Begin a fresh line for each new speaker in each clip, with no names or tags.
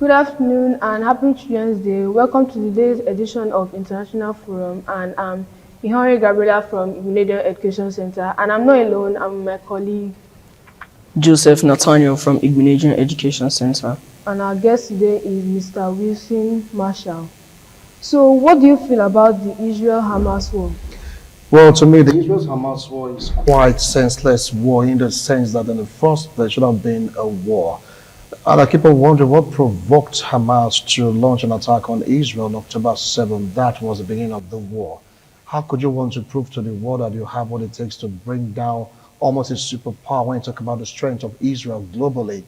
Good afternoon and happy Children's Day. Welcome to today's edition of International Forum, and I'm Ihari Gabriela from Ignited Education Center, and I'm not alone, I'm with my colleague.
Joseph Nathaniel from Ignited Education Center.
And our guest today is Mr. Wilson Marshall. So what do you feel about the Israel-Hamas war?
Well, to me, the Israel-Hamas war is quite senseless war in the sense that in the first place should have been a war. And I keep on wondering what provoked Hamas to launch an attack on Israel on October 7. That was the beginning of the war. How could you want to prove to the world that you have what it takes to bring down almost a superpower when you talk about the strength of Israel globally?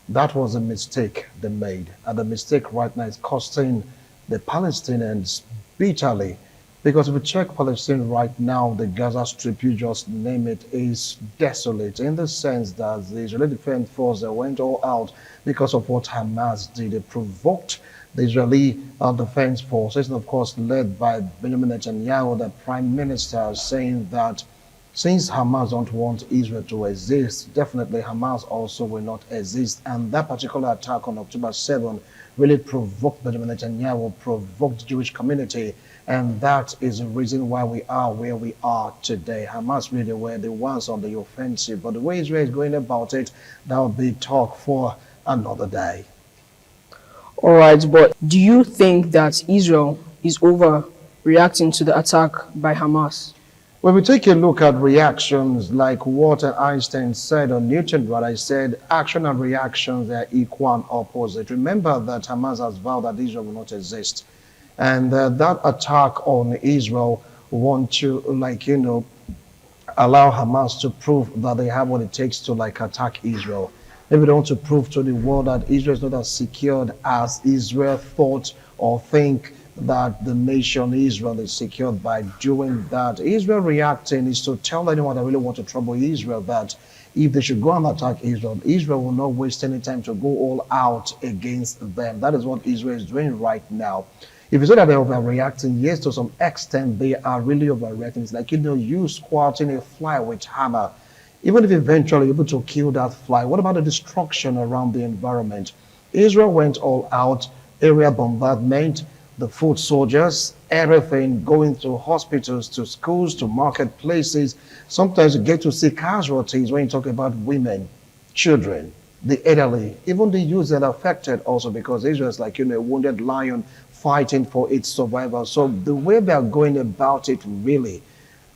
That was a mistake they made. And the mistake right now is costing the Palestinians bitterly. Because if you check Palestine right now, the Gaza Strip, you just name it, is desolate in the sense that the Israeli Defense Force they went all out because of what Hamas did. They provoked the Israeli Defense Forces, and of course led by Benjamin Netanyahu, the Prime Minister, saying that since Hamas don't want Israel to exist, definitely Hamas also will not exist. And that particular attack on October 7 really provoked Benjamin Netanyahu, provoked the Jewish community. And that is the reason why we are where we are today. Hamas really were the ones on the offensive. But the way Israel is going about it, that will be talk for another day.
All right, but do you think that Israel is overreacting to the attack by Hamas?
When we take a look at reactions like what Einstein said, or Newton rather said, action and reactions are equal and opposite. Remember that Hamas has vowed that Israel will not exist. And that attack on Israel want to, allow Hamas to prove that they have what it takes to, attack Israel. Maybe they want to prove to the world that Israel is not as secured as Israel thought or think that the nation Israel is secured by doing that. Israel reacting is to tell anyone that really want to trouble Israel that if they should go and attack Israel, Israel will not waste any time to go all out against them. That is what Israel is doing right now. If you say that they're overreacting, yes, to some extent, they are really overreacting. It's like, you squatting a fly with hammer. Even if eventually you're able to kill that fly, what about the destruction around the environment? Israel went all out, area bombardment, the foot soldiers, everything, going to hospitals, to schools, to marketplaces. Sometimes you get to see casualties when you talk about women, children, the elderly, even the youth that are affected also, because Israel is like, a wounded lion fighting for its survival. So the way they are going about it really,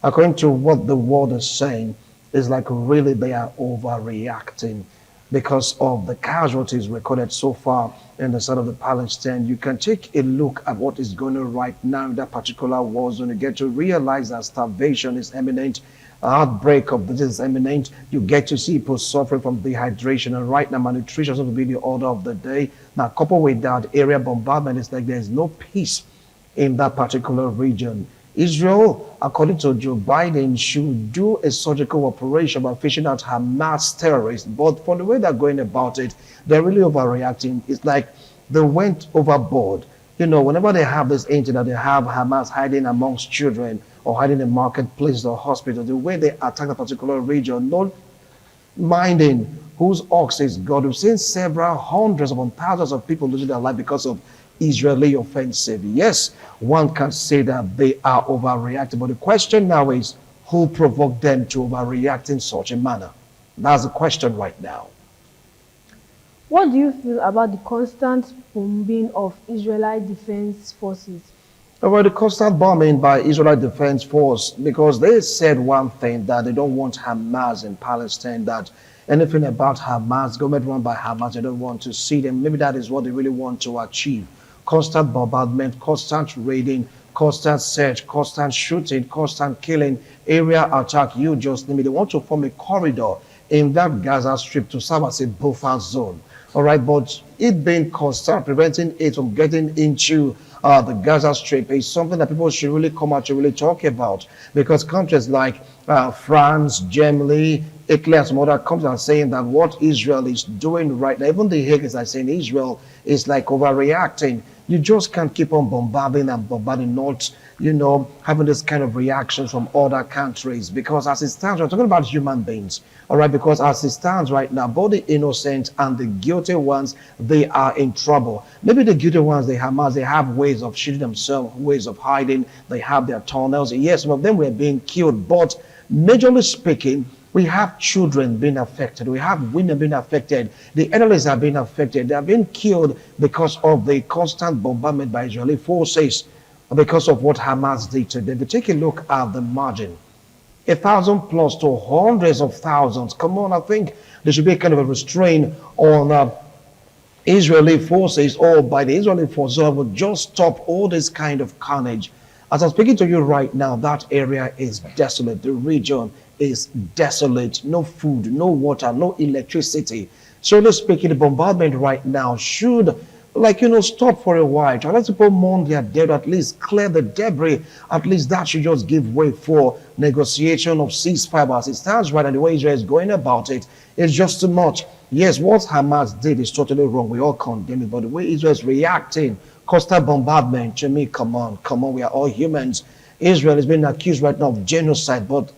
according to what the world is saying, is like really they are overreacting because of the casualties recorded so far in the side of the Palestine. You can take a look at what is going on right now in that particular war zone. You get to realize that starvation is imminent, outbreak of this is imminent. You get to see people suffering from dehydration, and right now malnutrition is going to be the order of the day. Now, coupled with that, area bombardment is like there's no peace in that particular region. Israel, according to Joe Biden, should do a surgical operation by fishing out Hamas terrorists. But from the way they're going about it, they're really overreacting. It's like they went overboard. Whenever they have this incident, they have Hamas hiding amongst children or hiding in marketplaces or hospitals, the way they attack a particular region, not minding whose ox is God. We've seen several hundreds upon thousands of people losing their life because of Israeli offensive. Yes, one can say that they are overreacting, but the question now is who provoked them to overreact in such a manner? That's the question right now.
What do you feel about the constant bombing of Israeli defense forces?
About the constant bombing by Israeli Defense Force, because they said one thing, that they don't want Hamas in Palestine, that anything about Hamas, government run by Hamas, they don't want to see them. Maybe that is what they really want to achieve. Constant bombardment, constant raiding, constant search, constant shooting, constant killing, area attack, you just name it. They want to form a corridor in that Gaza Strip to serve as a buffer zone. All right, but it being constant, preventing it from getting into the Gaza Strip is something that people should really come out to really talk about, because countries like France, Germany, INT'L and some other companies are saying that what Israel is doing right now, even the Hagues are saying Israel is like overreacting. You just can't keep on bombarding and bombarding, not, having this kind of reactions from other countries. Because as it stands, we're talking about human beings, all right? Because as it stands right now, both the innocent and the guilty ones, they are in trouble. Maybe the guilty ones, the Hamas, they have ways of shielding themselves, ways of hiding. They have their tunnels. Yes, some of them were being killed, but majorly speaking, we have children being affected. We have women being affected. The elderly are being affected. They are being killed because of the constant bombardment by Israeli forces, because of what Hamas did to them. If you take a look at the margin, 1,000 plus to hundreds of thousands. Come on, I think there should be a kind of a restraint on Israeli forces, or by the Israeli forces, that would just stop all this kind of carnage. As I'm speaking to you right now, that area is desolate. The region is desolate. No food, no water, no electricity. So speaking, the bombardment right now should, stop for a while. Try to people mourn their dead, at least clear the debris. At least that should just give way for negotiation of ceasefire. But as it stands right now, the way Israel is going about it is just too much. Yes, what Hamas did is totally wrong. We all condemn it. But the way Israel is reacting, constant bombardment, to me, come on, we are all humans. Israel is being accused right now of genocide, but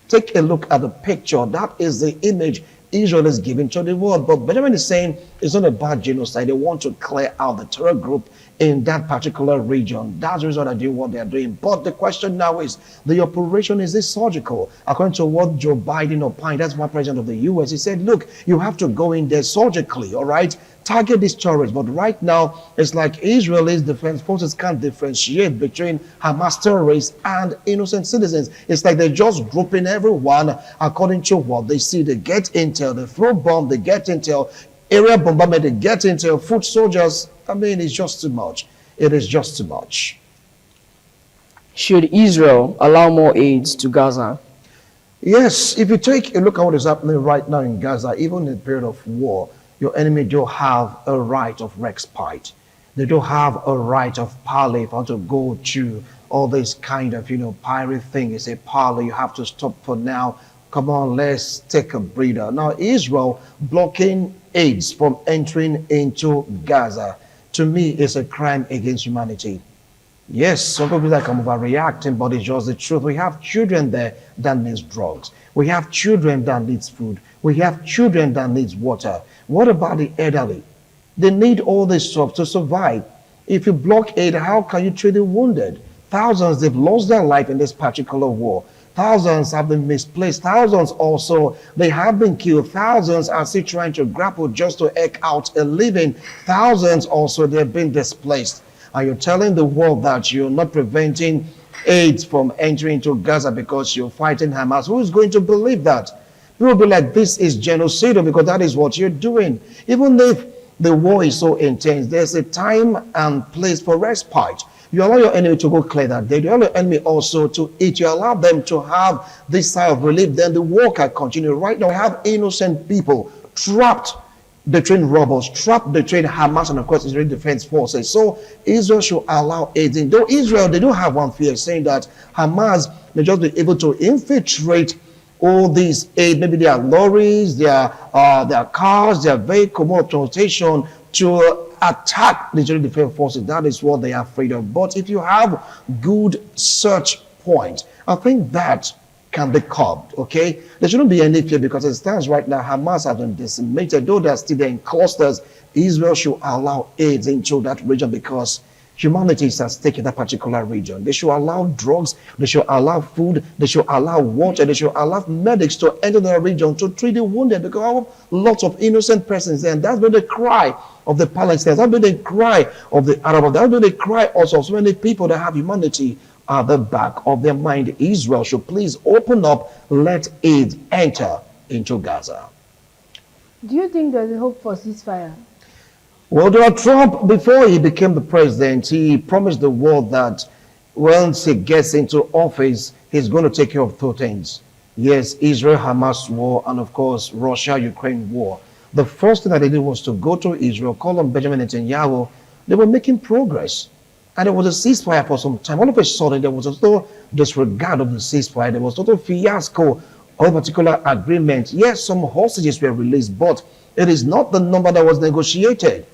take a look at the picture. That is the image Israel is giving to the world. But Benjamin is saying it's not about genocide. They want to clear out the terror group in that particular region. That's the reason they're doing what they're doing. But the question now is, the operation, is this surgical? According to what Joe Biden opined, that's my president of the US, he said, look, you have to go in there surgically, all right? Target these terrorists. But right now, it's like Israel's defense forces can't differentiate between Hamas terrorists and innocent citizens. It's like they're just grouping everyone according to what they see. They get intel, they throw bomb, they get intel, area bombardment, they get intel, foot soldiers. I mean, it's just too much. It is just too much.
Should Israel allow more aid to Gaza?
Yes, if you take a look at what is happening right now in Gaza, even in the period of war, your enemy do have a right of respite. They do have a right of parley. If I want to go to all this kind of, pirate thing, it's a parley, you have to stop for now. Come on, let's take a breather. Now, Israel blocking aids from entering into Gaza, to me, is a crime against humanity. Yes, some people like I'm overreacting, but it's just the truth. We have children there that needs drugs. We have children that needs food. We have children that needs water. What about the elderly? They need all this stuff to survive. If you block aid, how can you treat the wounded? Thousands, they've lost their life in this particular war. Thousands have been misplaced. Thousands also, they have been killed. Thousands are still trying to grapple just to eke out a living. Thousands also, they've been displaced. And you're telling the world that you're not preventing aid from entering into Gaza because you're fighting Hamas. Who is going to believe that? People will be like, this is genocidal, because that is what you're doing. Even if the war is so intense, there's a time and place for respite. You allow your enemy to go clear that day. You allow your enemy also to eat. You allow them to have this sigh of relief. Then the war can continue. Right now, we have innocent people trapped between rebels, trapped between Hamas and, of course, Israeli Defense Forces. So Israel should allow aid in. Though Israel, they don't have one fear, saying that Hamas may just be able to infiltrate all these aid, maybe their lorries, their cars, their vehicle, mode of transportation, to attack the Israeli Defense Forces. That is what they are afraid of. But if you have good search points, I think that can be curbed, okay? There shouldn't be any fear, because as it stands right now, Hamas has been decimated. Though they're still there in clusters, Israel should allow aid into that region, because humanity is at stake in that particular region. They should allow drugs, they should allow food, they should allow water, they should allow medics to enter the region to treat the wounded, because we have lots of innocent persons there. And that's been the cry of the Palestinians, that's been the cry of the Arabs, that's been the cry also of so many people that have humanity at the back of their mind. Israel should please open up, let aid enter into Gaza.
Do you think there's a hope for ceasefire?
Well, Donald Trump, before he became the president, he promised the world that once he gets into office, he's going to take care of two things. Yes, Israel-Hamas war, and of course, Russia-Ukraine war. The first thing that they did was to go to Israel, call on Benjamin Netanyahu. They were making progress. And there was a ceasefire for some time. All of a sudden, there was a total disregard of the ceasefire. There was total fiasco or a particular agreement. Yes, some hostages were released, but it is not the number that was negotiated.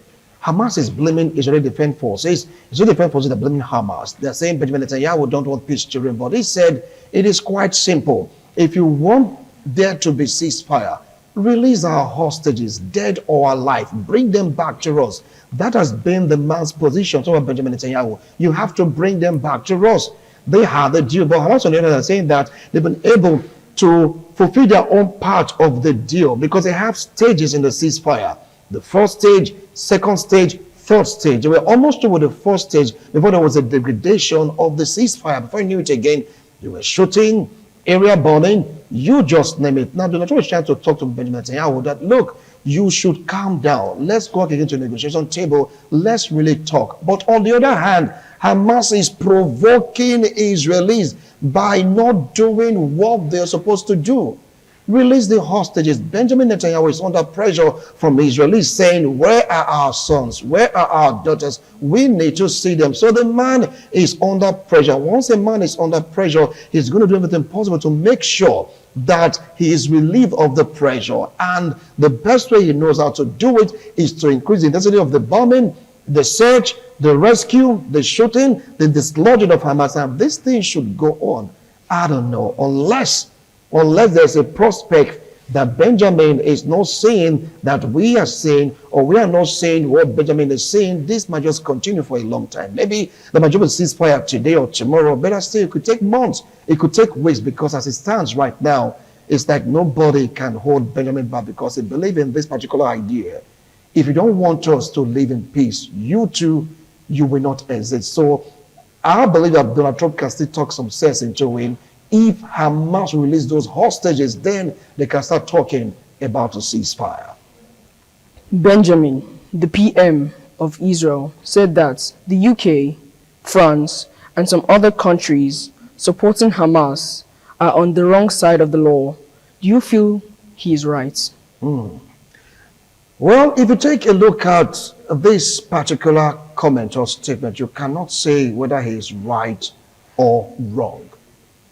Hamas is blaming Israeli Defense Forces. Israeli Defense Forces are blaming Hamas. They're saying Benjamin Netanyahu don't want peace children, but he said it is quite simple. If you want there to be ceasefire, release our hostages, dead or alive. Bring them back to us. That has been the man's position toward Benjamin Netanyahu. You have to bring them back to us. They had the deal, but Hamas on the other hand are saying that they've been able to fulfill their own part of the deal because they have stages in the ceasefire. The first stage, second stage, third stage. They were almost through with the first stage before there was a degradation of the ceasefire. Before you knew it again, they were shooting, area burning, you just name it. Now, Donald Trump is trying to talk to Benjamin Netanyahu that, look, you should calm down. Let's go again to the negotiation table. Let's really talk. But on the other hand, Hamas is provoking Israelis by not doing what they're supposed to do. Release the hostages. Benjamin Netanyahu is under pressure from Israelis saying, where are our sons? Where are our daughters? We need to see them. So the man is under pressure. Once a man is under pressure, he's going to do everything possible to make sure that he is relieved of the pressure. And the best way he knows how to do it is to increase the intensity of the bombing, the search, the rescue, the shooting, the dislodging of Hamas. And this thing should go on. I don't know, unless there's a prospect that Benjamin is not saying that we are saying, or we are not saying what Benjamin is saying, this might just continue for a long time. Maybe the majority will ceasefire today or tomorrow, but still it could take months, it could take weeks, because as it stands right now, it's like nobody can hold Benjamin back because they believe in this particular idea. If you don't want us to live in peace, you too, you will not exist. So I believe that Donald Trump can still talk some sense into him. If Hamas release those hostages, then they can start talking about a ceasefire.
Benjamin, the PM of Israel, said that the UK, France, and some other countries supporting Hamas are on the wrong side of the law. Do you feel he is right?
Well, if you take a look at this particular comment or statement, you cannot say whether he is right or wrong.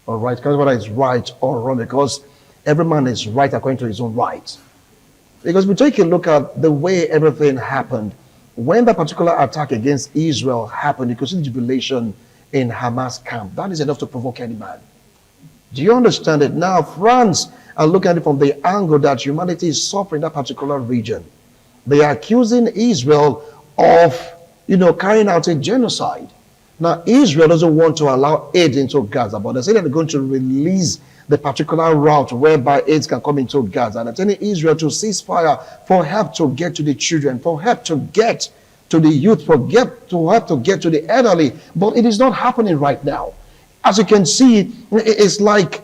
All right, because whether it's right or wrong, because every man is right according to his own right. Because we take a look at the way everything happened. When that particular attack against Israel happened, you could see the jubilation in Hamas camp. That is enough to provoke any man. Do you understand it? Now, France are looking at it from the angle that humanity is suffering in that particular region. They are accusing Israel of, carrying out a genocide. Now, Israel doesn't want to allow aid into Gaza, but they say they're going to release the particular route whereby aid can come into Gaza. And they're telling Israel to cease fire for help to get to the children, for help to get to the youth, for help to get to the elderly. But it is not happening right now. As you can see, it's like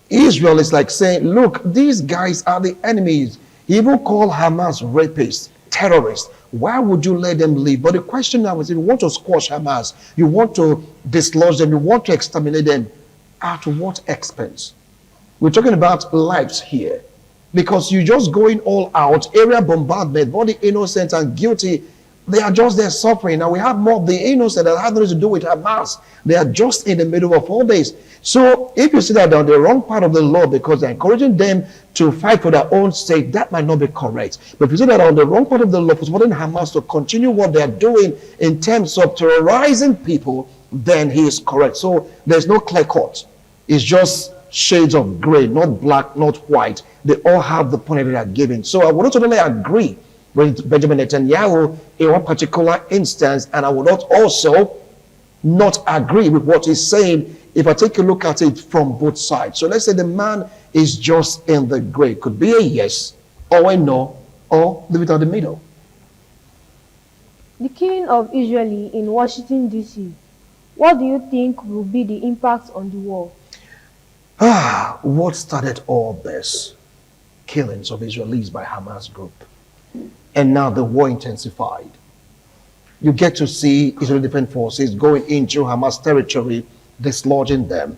Israel is like saying, look, these guys are the enemies. He even called Hamas rapists, terrorists. Why would you let them live? But the question now is, if you want to squash Hamas, you want to dislodge them, you want to exterminate them, at what expense? We're talking about lives here. Because you're just going all out, area bombardment, all the innocent and guilty, they are just there suffering. Now we have more of the innocent that have nothing to do with Hamas. They are just in the middle of all this. So if you see that they're on the wrong part of the law because they're encouraging them to fight for their own sake, that might not be correct. But if you see that they're on the wrong part of the law for supporting Hamas to continue what they're doing in terms of terrorizing people, then he is correct. So there's no clear cut. It's just shades of gray, not black, not white. They all have the point that they are giving. So I would not totally agree with Benjamin Netanyahu in one particular instance, and I would not also not agree with what he's saying if I take a look at it from both sides. So let's say the man is just in the gray. It could be a yes or a no, or leave it in the middle.
The killing of Israeli in Washington, D.C. What do you think will be the impact on the war?
What started all this? Killings of Israelis by Hamas group. And now the war intensified. You get to see Israeli Defense Forces going into Hamas territory, dislodging them,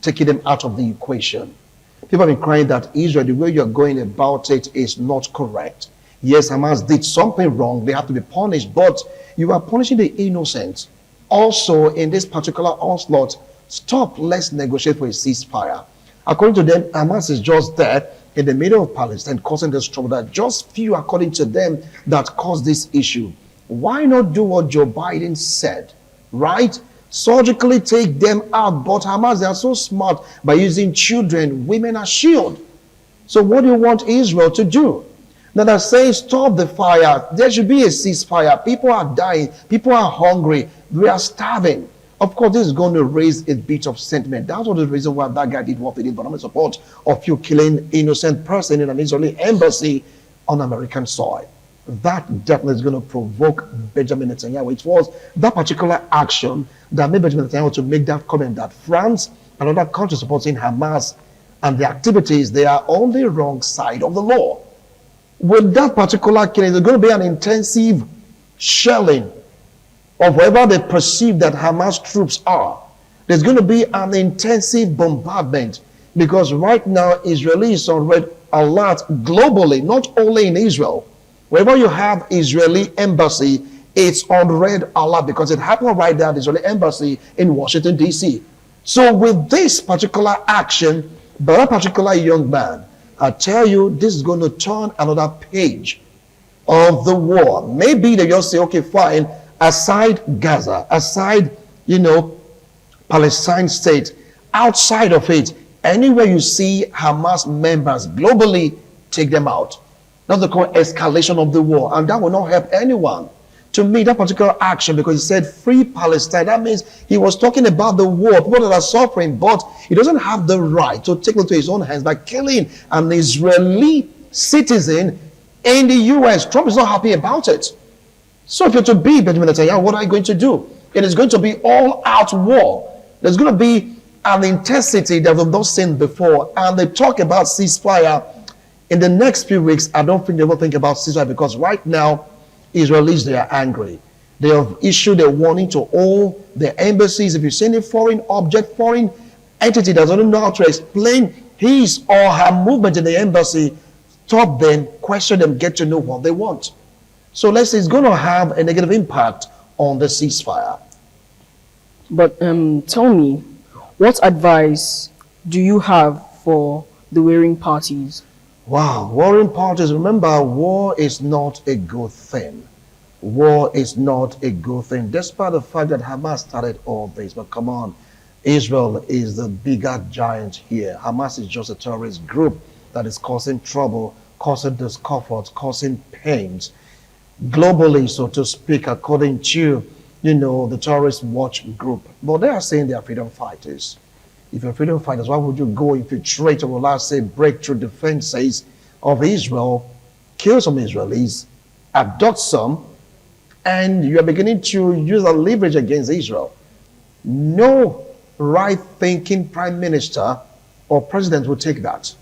taking them out of the equation. People have been crying that Israel, the way you're going about it is not correct. Yes, Hamas did something wrong. They have to be punished, but you are punishing the innocent. Also, in this particular onslaught, stop, let's negotiate for a ceasefire. According to them, Hamas is just there in the middle of Palestine causing this trouble. That just few, according to them, that caused this issue. Why not do what Joe Biden said, right? Surgically take them out. But Hamas, they are so smart by using children, women as shield. So what do you want Israel to do? Now they're saying stop the fire. There should be a ceasefire. People are dying. People are hungry. We are starving. Of course, this is going to raise a bit of sentiment. That's one of the reasons why that guy did what he did, but I'm in support of you killing innocent person in an Israeli embassy on American soil. That definitely is going to provoke Benjamin Netanyahu. It was that particular action that made Benjamin Netanyahu to make that comment that France and other countries supporting Hamas and the activities, they are on the wrong side of the law. With that particular killing, there's going to be an intensive shelling of wherever they perceive that Hamas troops are. There's going to be an intensive bombardment because right now Israelis are on red alert globally, not only in Israel. Wherever you have Israeli embassy, it's on red alert because it happened right there at the Israeli embassy in Washington, D.C. So with this particular action by that particular young man, I tell you, this is going to turn another page of the war. Maybe they just say, okay, fine, aside Gaza, aside, Palestine state, outside of it, anywhere you see Hamas members globally, take them out. That's the called escalation of the war, and that will not help anyone. To me, that particular action, because he said free Palestine, that means he was talking about the war, people that are suffering, but he doesn't have the right to take it into his own hands by killing an Israeli citizen in the US. Trump is not happy about it. So if you're to be Benjamin Netanyahu, what are you going to do? It is going to be all-out war. There's going to be an intensity that we've not seen before, and they talk about ceasefire. In the next few weeks, I don't think they will think about ceasefire because right now, Israelis, they are angry. They have issued a warning to all the embassies. If you see any foreign object, foreign entity that doesn't know how to explain his or her movement in the embassy, stop them, question them, get to know what they want. So let's say it's going to have a negative impact on the ceasefire.
But tell me, what advice do you have for the warring parties?
Wow, warring parties. Remember, war is not a good thing. War is not a good thing, despite the fact that Hamas started all this. But come on, Israel is the bigger giant here. Hamas is just a terrorist group that is causing trouble, causing discomfort, causing pains globally, so to speak, according to, the terrorist watch group. But they are saying they are freedom fighters. If you're freedom fighters, why would you go infiltrate or, let's say, break through defenses of Israel, kill some Israelis, abduct some, and you are beginning to use a leverage against Israel? No right-thinking prime minister or president will take that.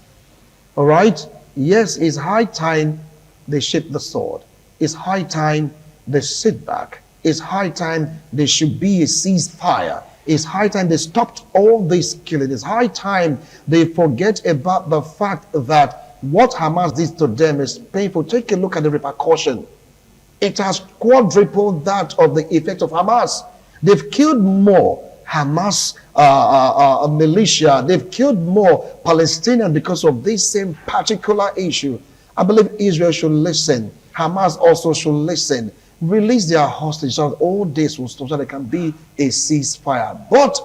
All right? Yes, it's high time they shift the sword. It's high time they sit back. It's high time there should be a ceasefire. It's high time they stopped all this killing. It's high time they forget about the fact that what Hamas did to them is painful. Take a look at the repercussion. It has quadrupled that of the effect of Hamas. They've killed more Hamas militia. They've killed more Palestinians because of this same particular issue. I believe Israel should listen. Hamas also should listen. Release their hostages so that all this will stop, so there can be a ceasefire. But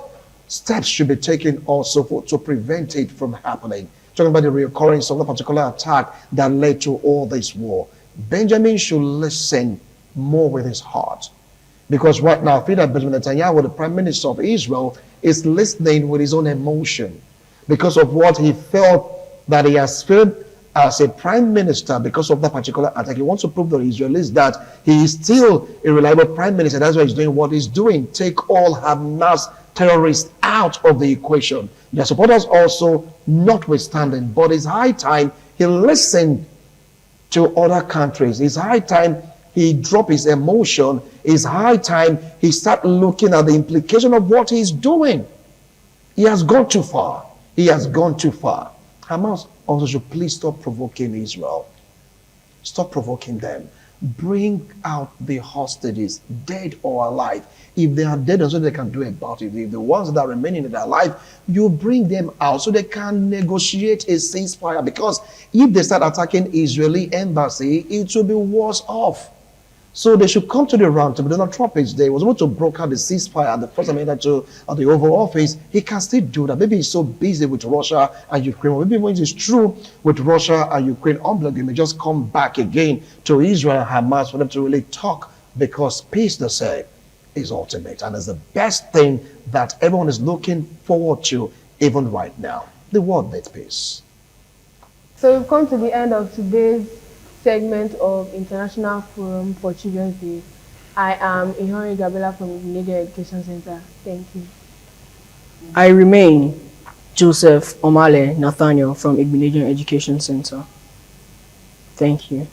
steps should be taken also to prevent it from happening. Talking about the reoccurrence of the particular attack that led to all this war. Benjamin should listen more with his heart. Because right now, I feel that Benjamin Netanyahu, the Prime Minister of Israel, is listening with his own emotion because of what he felt that he has felt as a prime minister because of that particular attack. He wants to prove to the Israelis that he is still a reliable prime minister. That's why he's doing what he's doing. Take all Hamas terrorists out of the equation. Their supporters also notwithstanding. But it's high time he listened to other countries. It's high time he dropped his emotion. It's high time he start looking at the implication of what he's doing. He has gone too far. He has gone too far. Hamas also should please stop provoking Israel. Stop provoking them. Bring out the hostages, dead or alive. If they are dead, there's nothing they can do about it. If the ones that are remaining that are alive, you bring them out so they can negotiate a ceasefire. Because if they start attacking Israeli embassy, it will be worse off. So they should come to the round table. Donald Trump is there. He was able to broker the ceasefire at the first amendment to the Oval Office. He can still do that. Maybe he's so busy with Russia and Ukraine. Or maybe when it's true with Russia and Ukraine, he may just come back again to Israel and Hamas for them to really talk, because peace, they say, is ultimate. And it's the best thing that everyone is looking forward to, even right now. The world needs peace.
So we've come to the end of today's segment of International Forum for Children's Day. I am Ihori Gabriela from Media Education Center. Thank you.
I remain Joseph Omale Nathaniel from Igbinedian Education Center. Thank you.